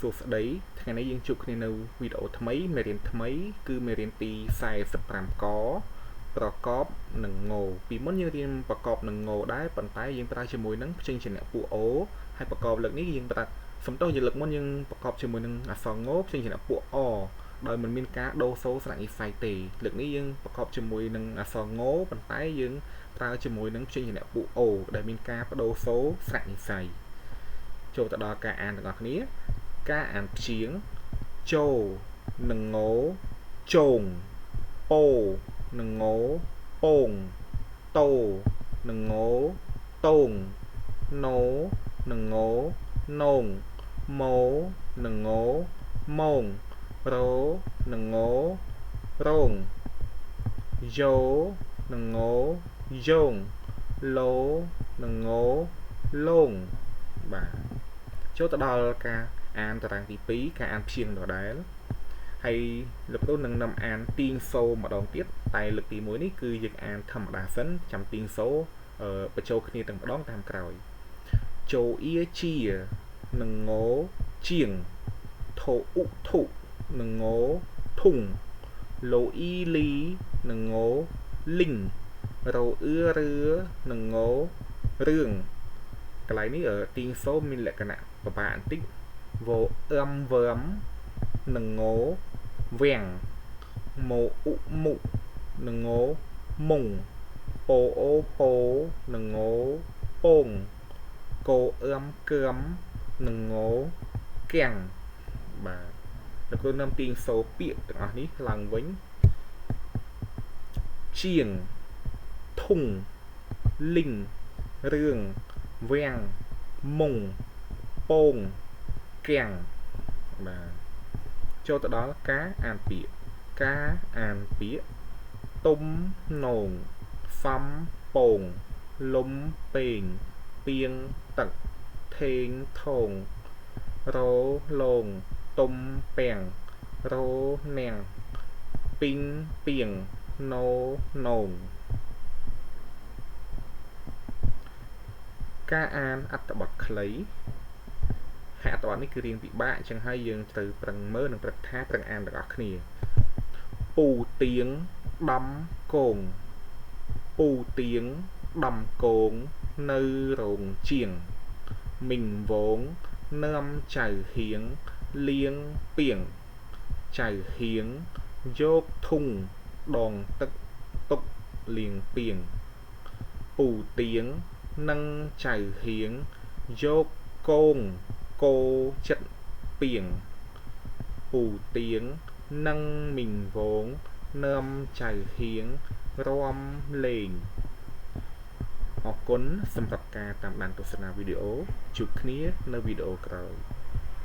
សួស្តីថ្ងៃនេះយើងជួបគ្នានៅវីដេអូថ្មីមេរៀនថ្មីគឺមេរៀនទី45កប្រកបនឹងងពីមុនយើងរៀនប្រកបនឹងងដែរប៉ុន្តែយើងប្រើជាមួយនឹងព្យញ្ជនៈពួកអូហើយប្រកបលើកនេះយើងប្រើសំដៅយើងលើកមុនយើងប្រកបជាមួយនឹងអក្សរងព្យញ្ជនៈពួកអដោយមិនមានការដូរសូរស្រៈនិស្ស័យទេលើកនេះយើងប្រកបជាមួយនឹងអក្សรงប៉ុន្តែយើងប្រើជាមួយនឹងព្យញ្ជនៈពួកអូដែលមានការបដូរសូរស្រៈនិស្ស័យចូលទៅដល់ការអានទាំងអស់គ្នាការអានព្យាង្គចូលនឹងងជងពោនឹងងពងតោនឹងងតងណូនឹងងនងម៉ូនឹងងម៉ងរោនឹងងរងយោនឹងងយោងលោនឹងងលងបាទចូលទៅដល់ការអានតារាងទី2ការអានព្យាង្គដដែលហើយលោកគ្រូនឹងនាំអានទីងសូម្ដងទៀតតែលើកទី1នេះគឺយើងអានធម្មតាសិនចាំទីងសូបញ្ចូលគ្នាទាំងម្ដងតាមក្រោយចូលអ៊ីជានឹងងជាងធោឧធុនឹងងធុងលោអ៊ីលីនឹងងលីងរោអ៊ឺរឿនឹងងរឿងកន្លែងនេះទីងសូមានលក្ខណៈពិបាកបន្តិចវោអឹមវើមនឹងងវាំងម៉ូអ៊ុមុនឹងងមុងពោអូពោនឹងងពងកោអឹមកើមនឹងងកាំងបាទលោកគ្រូនាំទីងសូពាក្យទាំងអស់នេះឡើងវិញជាងធុងលីងរឿងវាំងមុងពងកាំងបាទចូលទៅដល់ការអានពាក្យការអានពាក្យទុំនងសំពងលំពេងពីងទឹកថេងថងរោលងទុំពាំងរោនាងពីងពីងណូនងការអានអត្ថបទខ្លីហើយអត្ថបទនេះគឺរៀងពិបាកអញ្ចឹងហើយយើងត្រូវប្រឹងមើលនិងប្រឹកថាប្រឹងអានទាំងអស់គ្នាពូទៀងដំគងពូទៀងដំគងនៅរោងជាងមីងវងនឹមចៅហៀងលៀងពីងចៅហៀងយកធុងដងទឹកទុកលៀងពីងពូទៀងនិងចៅហៀងយកគងគោចិត្តពីងពូទៀងនិងមីងវងនឹមចៅហៀងរាំលេងអរគុណសម្រាប់ការតាមដានទស្សនាវីដេអូជួបគ្នានៅវីដេអូក្រោយ